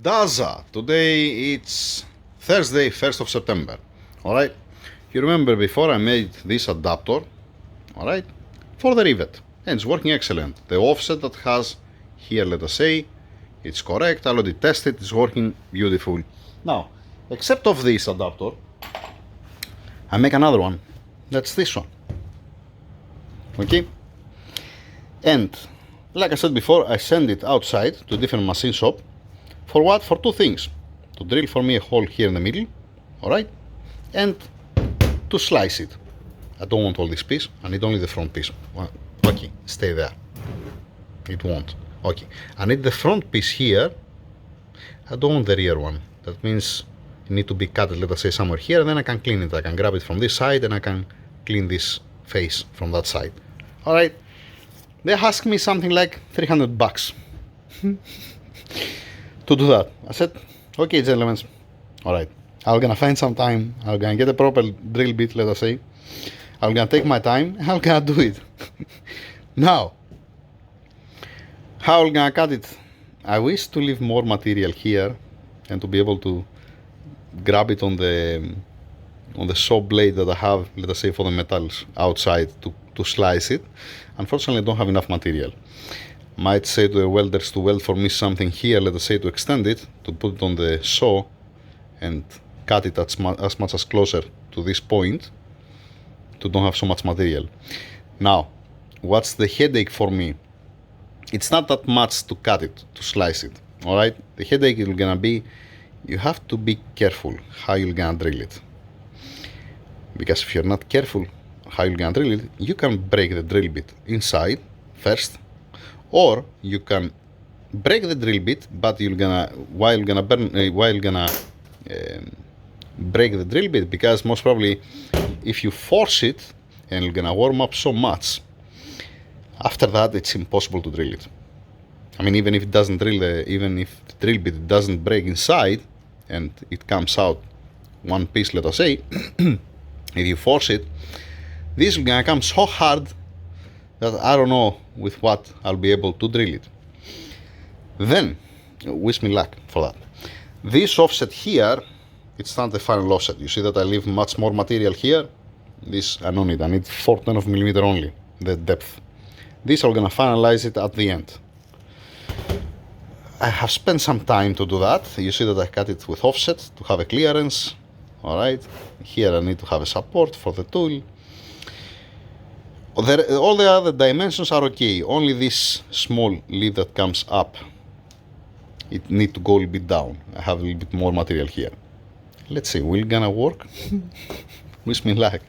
DAZA. Today it's Thursday, 1st of September. Alright? You remember before I made this adapter, alright, for the rivet. And it's working excellent. The offset that has here, let us say, it's correct. I already tested, it's working beautiful. Now, except of this adapter, I make another one. That's this one. Okay? And like I said before, I send it outside to different machine shop. For what? For two things. To drill for me a hole here in the middle, alright? And to slice it. I don't want all this piece, I need only the front piece. Okay, stay there. It won't. Okay, I need the front piece here. I don't want the rear one. That means it need to be cut, let us say, somewhere here, and then I can clean it. I can grab it from this side and I can clean this face from that side. Alright, they asked me something like $300 to do that. I said, okay, gentlemen, alright, I'm gonna find some time, I'm gonna get a proper drill bit, let us say. I'm gonna take my time, I'm gonna do it. Now, how I'm gonna cut it? I wish to leave more material here and to be able to grab it on the saw blade that I have, let us say, for the metals outside to slice it. Unfortunately, I don't have enough material. Might say to the welders to weld for me something here, let us say, to extend it, to put it on the saw and cut it as much as closer to this point to don't have so much material. Now, what's the headache for me? It's not that much to cut it, to slice it, alright? The headache is gonna be, you have to be careful how you're gonna drill it. Because if you're not careful how you're gonna drill it, you can break the drill bit inside first, or you can break the drill bit, but while you're gonna break the drill bit, because most probably if you force it and you're gonna warm up so much, after that it's impossible to drill it. I mean, even if it doesn't drill, even if the drill bit doesn't break inside and it comes out one piece, let us say, if you force it, this is gonna come so hard that I don't know with what I'll be able to drill it. Then, wish me luck for that. This offset here, it's not the final offset. You see that I leave much more material here. This I don't need. I need 4/10 of millimeter only, the depth. This I'm gonna finalize it at the end. I have spent some time to do that. You see that I cut it with offset to have a clearance. Alright, here I need to have a support for the tool. All the other dimensions are okay, only this small lead that comes up, it needs to go a little bit down. I have a little bit more material here. Let's see, will it gonna work? Wish me luck.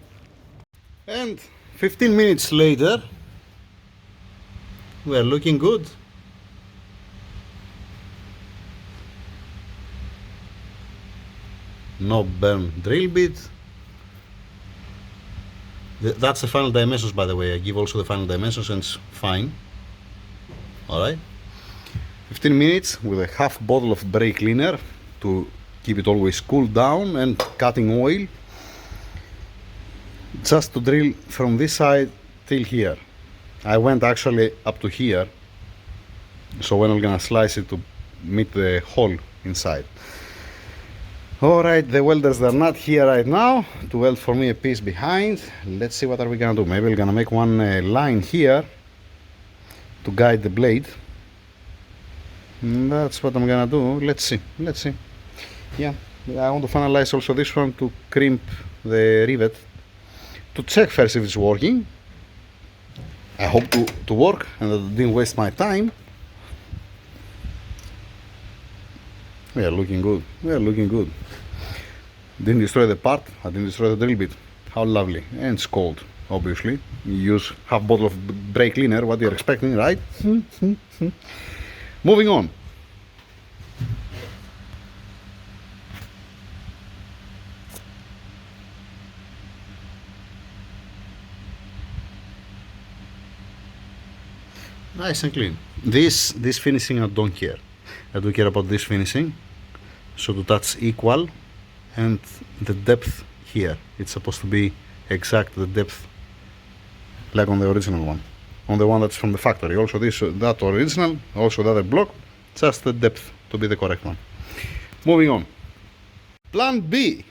And 15 minutes later, we are looking good. No burn drill bit. That's the final dimensions, by the way. I give also the final dimensions and it's fine. Alright. 15 minutes with a half bottle of brake cleaner to keep it always cooled down, and cutting oil. Just to drill from this side till here. I went actually up to here. So when I'm gonna slice it to meet the hole inside. Alright, the welders are not here right now to weld for me a piece behind. Let's see what are we gonna do. Maybe we're gonna make one line here to guide the blade. That's what I'm gonna do. Let's see. Yeah, I want to finalize also this one to crimp the rivet, to check first if it's working. I hope to work and that it didn't waste my time. We are looking good. Didn't destroy the part, I didn't destroy the drill bit. How lovely. And it's cold, obviously. You use half bottle of brake cleaner, what you're expecting, right? Moving on. Nice and clean. This finishing I don't care. I do care about this finishing. So to touch equal, and the depth here. It's supposed to be exact the depth like on the original one. On the one that's from the factory. Also that original, also the other block, just the depth to be the correct one. Moving on. Plan B.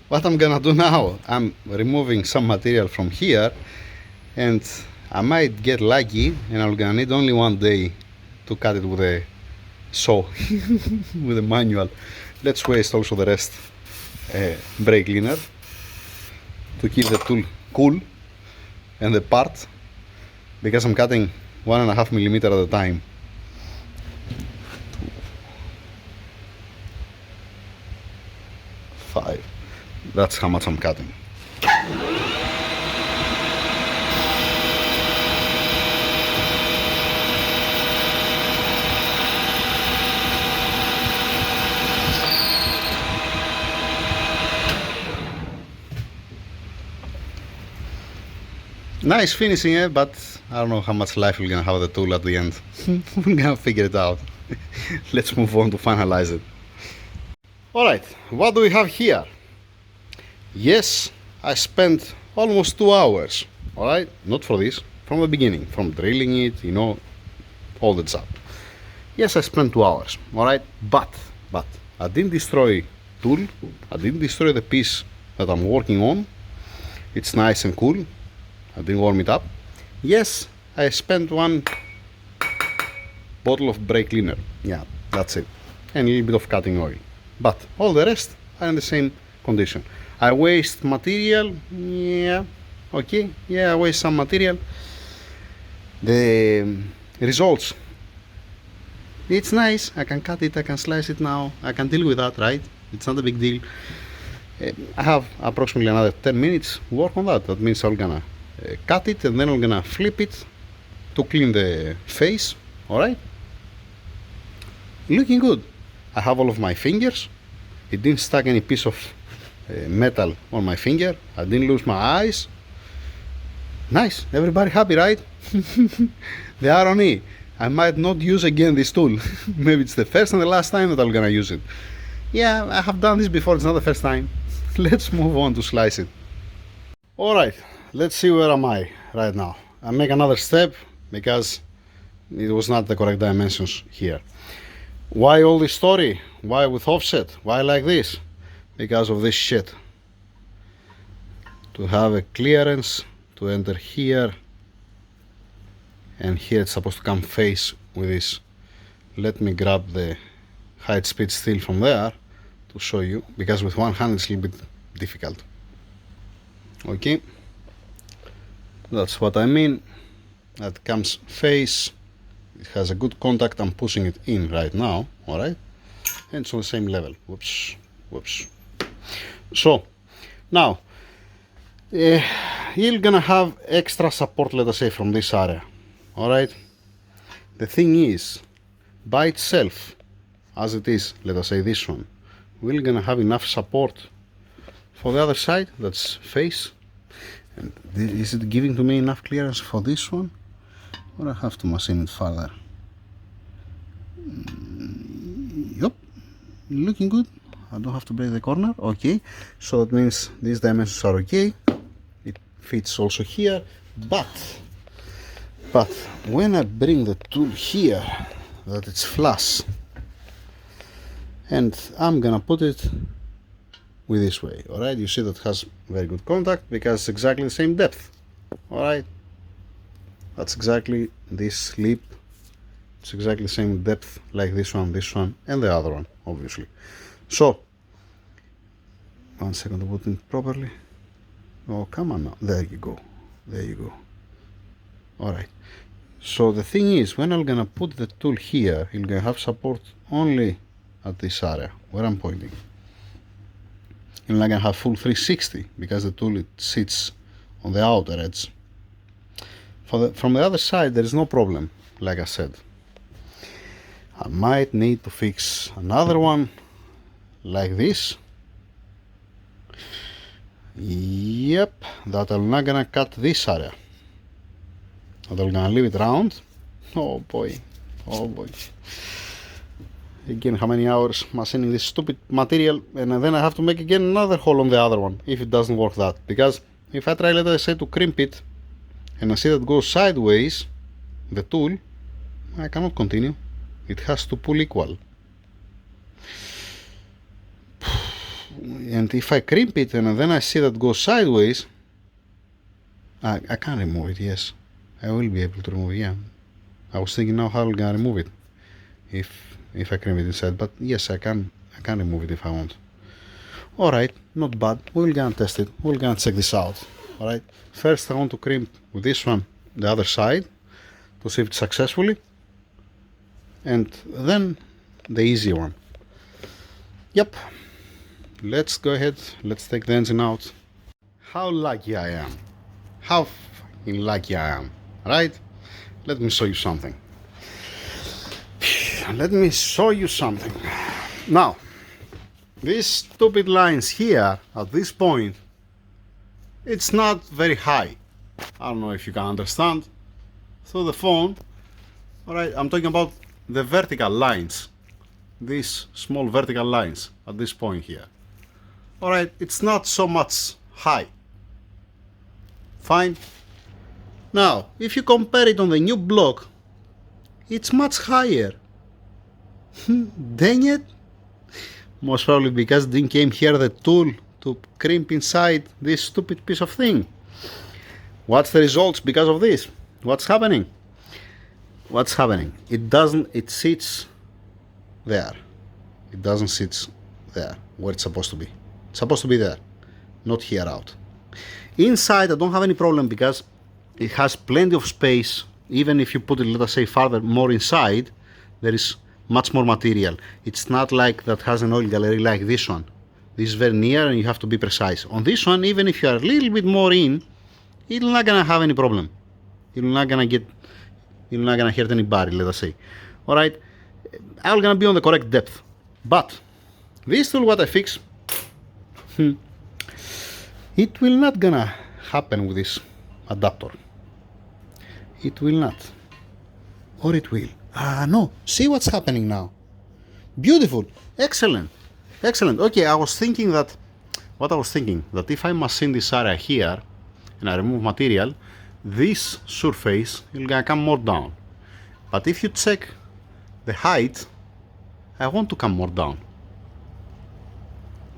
What I'm gonna do now, I'm removing some material from here, and I might get lucky and I'm gonna need only one day to cut it with a saw, with a manual. Let's waste also the rest brake cleaner to keep the tool cool and the part, because I'm cutting 1.5 millimeter at a time. Five. That's how much I'm cutting. Nice finishing, eh? But I don't know how much life we're gonna have the tool at the end. We're gonna figure it out. Let's move on to finalize it. Alright, what do we have here? Yes, I spent almost 2 hours. Alright, not for this, from the beginning, from drilling it, you know, all the job. Yes, I spent 2 hours. Alright, but I didn't destroy tool, I didn't destroy the piece that I'm working on. It's nice and cool. I didn't warm it up. Yes, I spent 1 bottle of brake cleaner. Yeah, that's it. And a little bit of cutting oil. But all the rest are in the same condition. I waste material. Yeah, okay. Yeah, I waste some material. The results. It's nice. I can cut it, I can slice it now. I can deal with that, right? It's not a big deal. I have approximately another 10 minutes work on that. That means I'm gonna cut it and then I'm gonna flip it to clean the face. Alright, looking good. I have all of my fingers. It didn't stuck any piece of metal on my finger. I didn't lose my eyes. Nice, everybody happy, right? The irony, I might not use again this tool. Maybe it's the first and the last time that I'm gonna use it. Yeah, I have done this before, it's not the first time. Let's move on to slice it. Alright, let's see where am I right now. I make another step because it was not the correct dimensions here. Why all this story? Why with offset? Why like this? Because of this shit. To have a clearance to enter here, and here it's supposed to come face with this. Let me grab the height speed steel from there to show you, because with one hand it's a little bit difficult. Okay, that's what I mean. That comes face. It has a good contact. I'm pushing it in right now. Alright, and it's on the same level. Whoops, whoops. So now you're gonna have extra support, let us say, from this area. Alright, the thing is, by itself, as it is, let us say this one, we're gonna have enough support for the other side, that's face. And is it giving to me enough clearance for this one, or I have to machine it further? Yep, looking good. I don't have to break the corner. Okay, so that means these dimensions are okay. It fits also here, but when I bring the tool here, that it's flush, and I'm gonna put it with this way. Alright, you see that has very good contact because it's exactly the same depth. Alright, that's exactly this lip. It's exactly the same depth like this one, and the other one, obviously. So, 1 second to put it properly. Oh, come on now. There you go. There you go. Alright. So the thing is, when I'm gonna put the tool here, you're gonna have support only at this area where I'm pointing. You're not gonna have full 360 because the tool, it sits on the outer edge. From the other side, there is no problem, like I said. I might need to fix another one like this. Yep, that I'm not gonna cut this area. That I'm gonna leave it round. Oh boy, oh boy. Again, how many hours machining this stupid material, and then I have to make again another hole on the other one if it doesn't work that. Because if I try, let us say, to crimp it, and I see that goes sideways, the tool, I cannot continue. It has to pull equal. and if I crimp it and then I see that goes sideways, I can remove it, yes. I will be able to remove it, yeah. I was thinking now how I'm gonna remove it if I crimp it inside, but yes, I can remove it if I want. Alright, not bad. We're gonna test it. We're gonna check this out. Alright, first I want to crimp with this one the other side to see if it's successfully, and then the easy one. Yep, let's go ahead, let's take the engine out. How lucky I am. How fucking lucky I am, right? Let me show you something. Let me show you something. Now, these stupid lines here at this point, it's not very high. I don't know if you can understand through the phone. Alright, I'm talking about the vertical lines. These small vertical lines at this point here. Alright, it's not so much high. Fine. Now, if you compare it on the new block, it's much higher. Dang it. Most probably because didn't came here the tool to crimp inside this stupid piece of thing. What's the results because of this? What's happening? What's happening? It sits there. It doesn't sit there where it's supposed to be. It's supposed to be there, not here out. Inside I don't have any problem because it has plenty of space. Even if you put it, let us say, farther more inside, there is much more material. It's not like that has an oil gallery like this one. This is very near and you have to be precise. On this one, even if you are a little bit more in, it's not gonna have any problem. You're not gonna hurt anybody, let us say. Alright, I'm gonna be on the correct depth. But this tool, what I fix, it will not gonna happen with this adapter. It will not. Or it will. No. See what's happening now. Beautiful. Excellent. Excellent. Okay, I was thinking that if I machine this area here and I remove material, this surface will gonna come more down. But if you check the height, I want to come more down.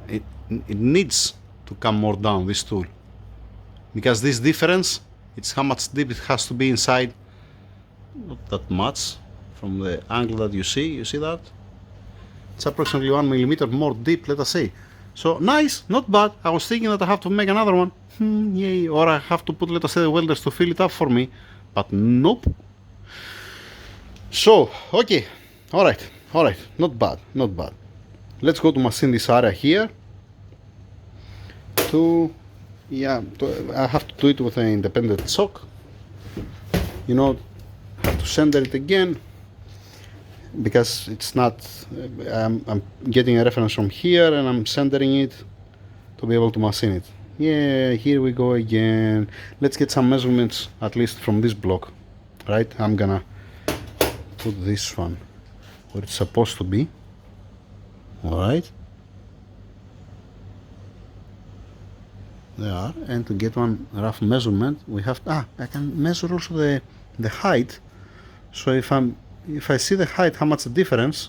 It needs to come more down, this tool. Because this difference, it's how much deep it has to be inside. Not that much from the angle that you see that? It's approximately 1 millimeter more deep, let us say. So nice, not bad. I was thinking that I have to make another one. Yay, or I have to put, let us say, the welders to fill it up for me. But nope. So, okay, alright, not bad. Let's go to machine this area here. I have to do it with an independent sock. You know, I have to center it again because it's not. I'm getting a reference from here and I'm centering it to be able to machine it. Yeah, here we go again. Let's get some measurements at least from this block. Right, I'm gonna put this one where it's supposed to be. Alright. There, and to get one rough measurement we have I can measure also the height. So if I see the height, how much the difference,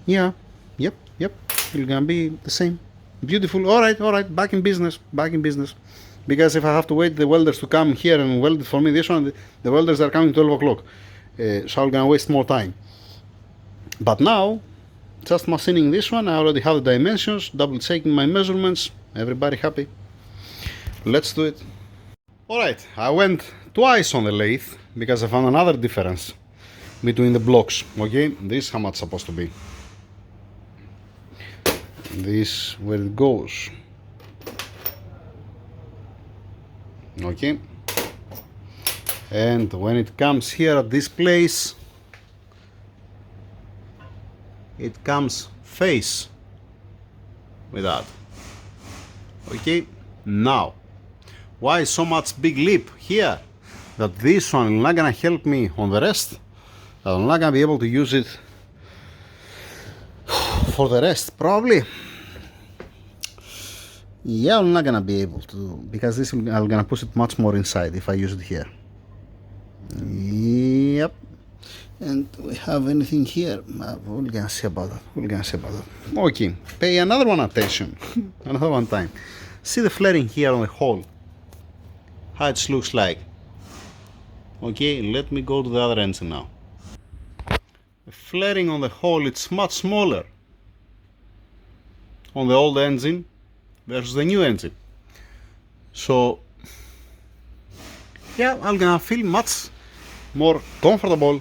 yep, it's gonna be the same. Beautiful. Alright, back in business. Because if I have to wait the welders to come here and weld it for me, this one, the welders are coming 12 o'clock, so I'm gonna waste more time. But now, just machining this one, I already have the dimensions, double checking my measurements, everybody happy. Let's do it. Alright, I went twice on the lathe because I found another difference between the blocks. Okay, this is how much it's supposed to be. This where it goes. Okay, and when it comes here at this place, it comes face with that. Okay, now why so much big leap here? That this one is not gonna help me on the rest. I'm not gonna be able to use it for the rest, probably. Yeah, I'm not gonna be able to, because this I'm gonna push it much more inside if I use it here. Yep. And we have anything here. We're gonna see about that. We're gonna see about that. Okay, pay another one attention. Another one time. See the flaring here on the hole. How it looks like. Okay, let me go to the other engine now. The flaring on the hole, it's much smaller on the old engine versus the new engine. So yeah, I'm gonna feel much more comfortable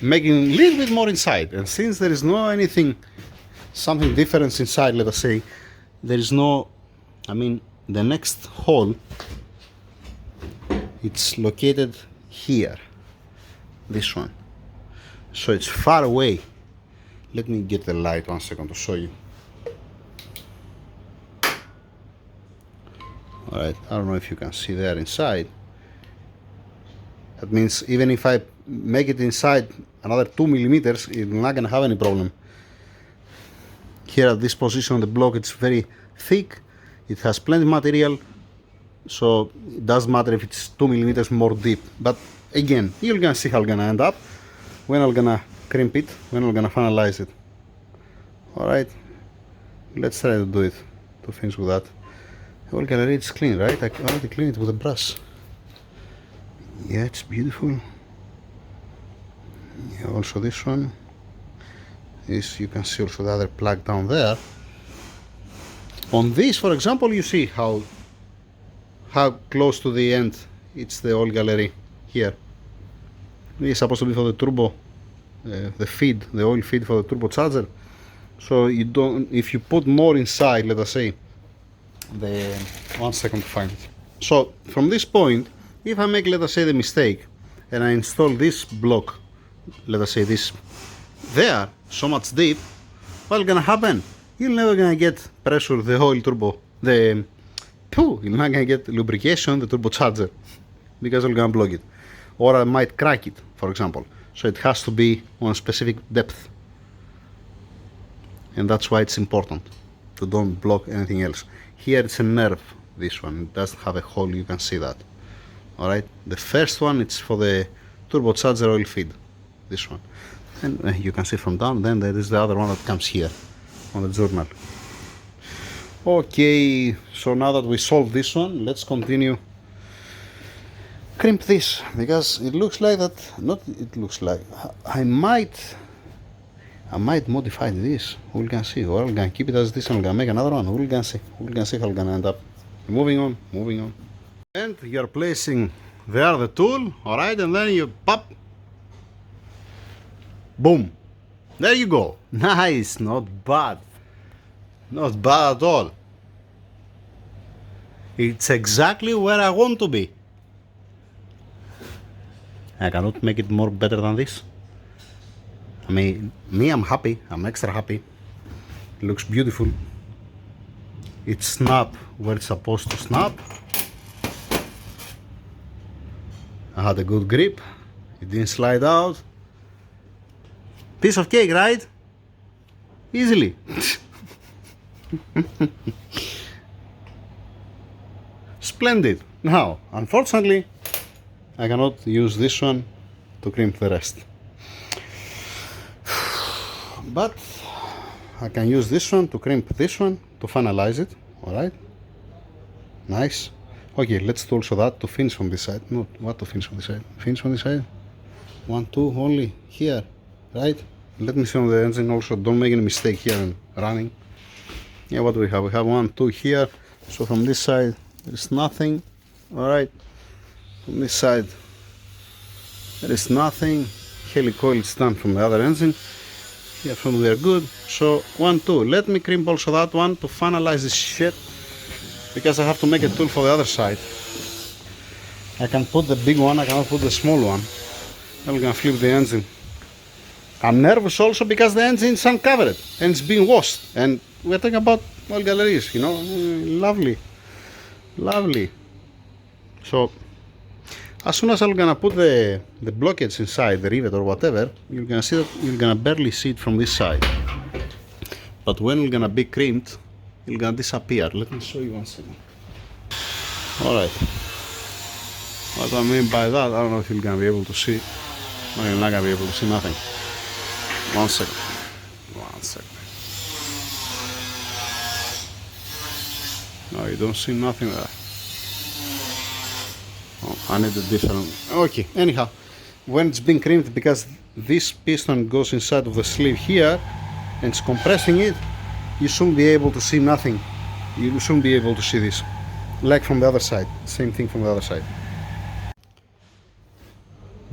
making a little bit more inside. And since there is no anything, something different inside, let us say, there is no, I mean, the next hole, it's located here, this one. So it's far away. Let me get the light 1 second to show you. Alright, I don't know if you can see there inside. That means even if I make it inside another 2 millimeters, it's not gonna have any problem. Here at this position on the block, it's very thick, it has plenty of material, so it doesn't matter if it's 2 millimeters more deep. But again, you're gonna see how it's gonna end up when I'm gonna crimp it, when I'm gonna finalize it. Alright, let's try to do it, to finish with that. The whole gallery is clean, right? I already cleaned it with a brush. Yeah, it's beautiful. Yeah, also this one is, you can see also the other plug down there. On this, for example, you see how close to the end it's the oil gallery here. This is supposed to be for the turbo, the feed, the oil feed for the turbocharger. So you don't, if you put more inside, let us say, the 1 second to find it. So from this point, if I make, let us say, the mistake and I install this block, let us say this there, so much deep, what's gonna happen? You're never gonna get pressure, the oil turbo, you're not gonna get lubrication, the turbocharger, because you're gonna block it. Or I might crack it, for example. So it has to be on a specific depth. And that's why it's important to don't block anything else. Here it's a nerve, this one, it doesn't have a hole, you can see that. Alright, the first one, it's for the turbocharger oil feed, this one. And you can see from down, then there is the other one that comes here on the journal. Okay, so now that we solved this one, let's continue crimp this, because it looks like that, not it looks like, I might modify this, we're gonna see, or I'm gonna keep it as this and I'm gonna make another one, we're gonna see how it's gonna end up. Moving on. And you're placing there the tool, alright, and then you pop, boom, there you go. Nice, not bad at all. It's exactly where I want to be. I cannot make it more better than this. I mean, I'm happy, I'm extra happy. It looks beautiful. It snapped where it's supposed to snap. I had a good grip, it didn't slide out. Piece of cake, right? Easily. Splendid. Now, unfortunately, I cannot use this one to crimp the rest. But I can use this one to crimp this one to finalize it. Alright. Nice. Okay, let's do also that to finish from this side. No, what to finish from this side? Finish from this side. 1, 2 only here. Right? Let me see on the engine also. Don't make any mistake here in running. Yeah, what do we have? We have 1, 2 here. So from this side there is nothing. Alright. From this side there is nothing. Helicoil is done from the other engine. Here from we are good. So 1, 2. Let me crimp also that one to finalize this shit, because I have to make a tool for the other side. I can put the big one, I cannot put the small one. I'm gonna flip the engine. I'm nervous also because the engine is uncovered and it's being washed. And we're talking about oil galleries, you know, lovely. So as soon as I'm gonna put the blockage inside, the rivet or whatever, you're gonna see that you're gonna barely see it from this side. But when it's gonna be crimped, it's gonna disappear. Let me show you 1 second. Alright. What I mean by that, I don't know if you're gonna be able to see. You're not gonna be able to see nothing. 1 second. 1 second. No, you don't see nothing there. Oh, I need a different. Okay, anyhow, when it's been crimped, because this piston goes inside of the sleeve here and it's compressing it, you shouldn't be able to see nothing. You shouldn't be able to see this. Like from the other side. Same thing from the other side.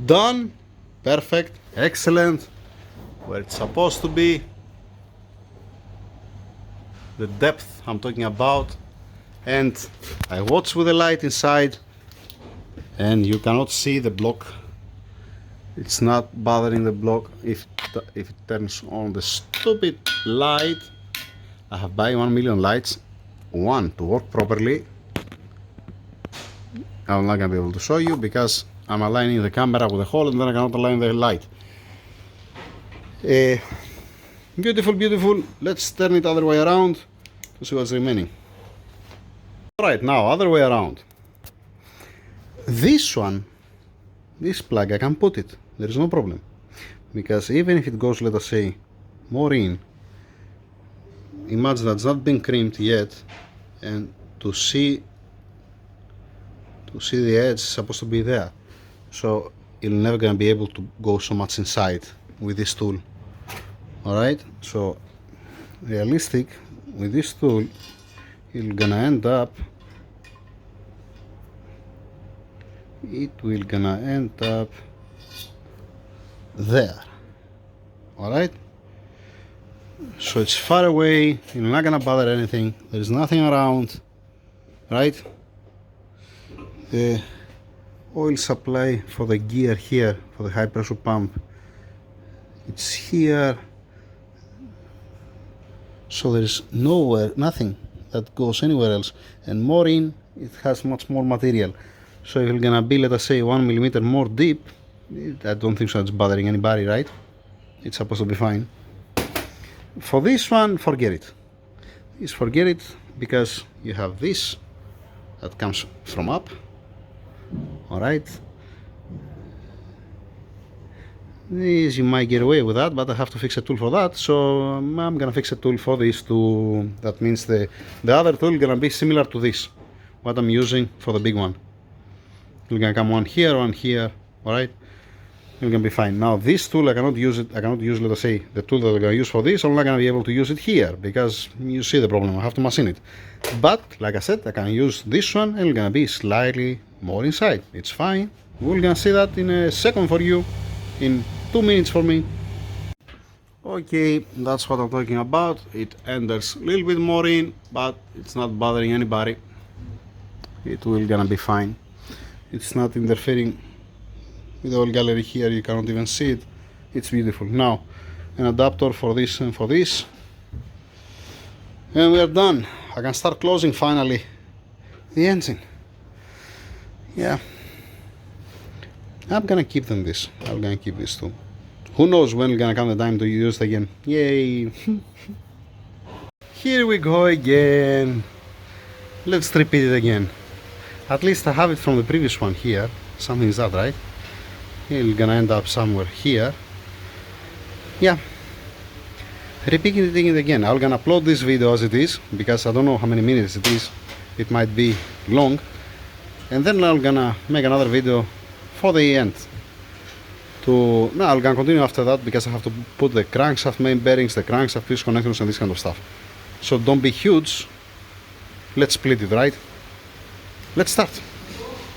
Done. Perfect. Excellent. Where it's supposed to be. The depth I'm talking about. And I watch with the light inside, and you cannot see the block. It's not bothering the block if it turns on the stupid light. I have buy 1 million lights, one to work properly. I'm not gonna be able to show you because I'm aligning the camera with the hole and then I cannot align the light. Beautiful, beautiful. Let's turn it other way around to see what's remaining. Right, now other way around. This one, this plug, I can put it. There is no problem, because even if it goes, let us say, more in, imagine that's not been crimped yet, and to see the edge is supposed to be there, so you're never gonna be able to go so much inside with this tool. All right, so realistic with this tool, you're gonna end up. It will gonna end up there. All right, so it's far away, you're not gonna bother anything, there's nothing around, right? The oil supply for the gear here, for the high pressure pump, it's here, so there's nowhere, nothing that goes anywhere else. And more in, it has much more material. So if it's gonna be, let us say, 1 millimeter more deep, I don't think so it's bothering anybody, right? It's supposed to be fine. For this one, forget it. Just forget it, because you have this that comes from up. All right. This you might get away with that, but I have to fix a tool for that. So I'm gonna fix a tool for this too. That means the other tool gonna be similar to this, what I'm using for the big one. You're gonna come one here, all right? You're gonna be fine. Now this tool, I cannot use it. I cannot use, let us say, the tool that I'm gonna use for this. I'm not gonna be able to use it here because you see the problem. I have to machine it. But like I said, I can use this one, and it's gonna be slightly more inside. It's fine. We're gonna see that in a second for you, in 2 minutes for me. Okay, that's what I'm talking about. It enters a little bit more in, but it's not bothering anybody. It will gonna be fine. It's not interfering with the whole gallery here. You cannot even see it. It's beautiful. Now an adapter for this and for this, and we are done. I can start closing finally the engine. Yeah, I'm gonna keep them this. I'm gonna keep this too. Who knows when it's gonna come the time to use it again. Yay. Here we go again. Let's repeat it again. At least I have it from the previous one here. Something is that, right? It's gonna end up somewhere here. Yeah. Repeating it again. I'm gonna upload this video as it is, because I don't know how many minutes it is. It might be long. And then I'm gonna make another video for the end. No, I'm gonna continue after that, because I have to put the crankshaft main bearings, the crankshaft fuse connectors, and this kind of stuff. So don't be huge. Let's split it, right? Let's start.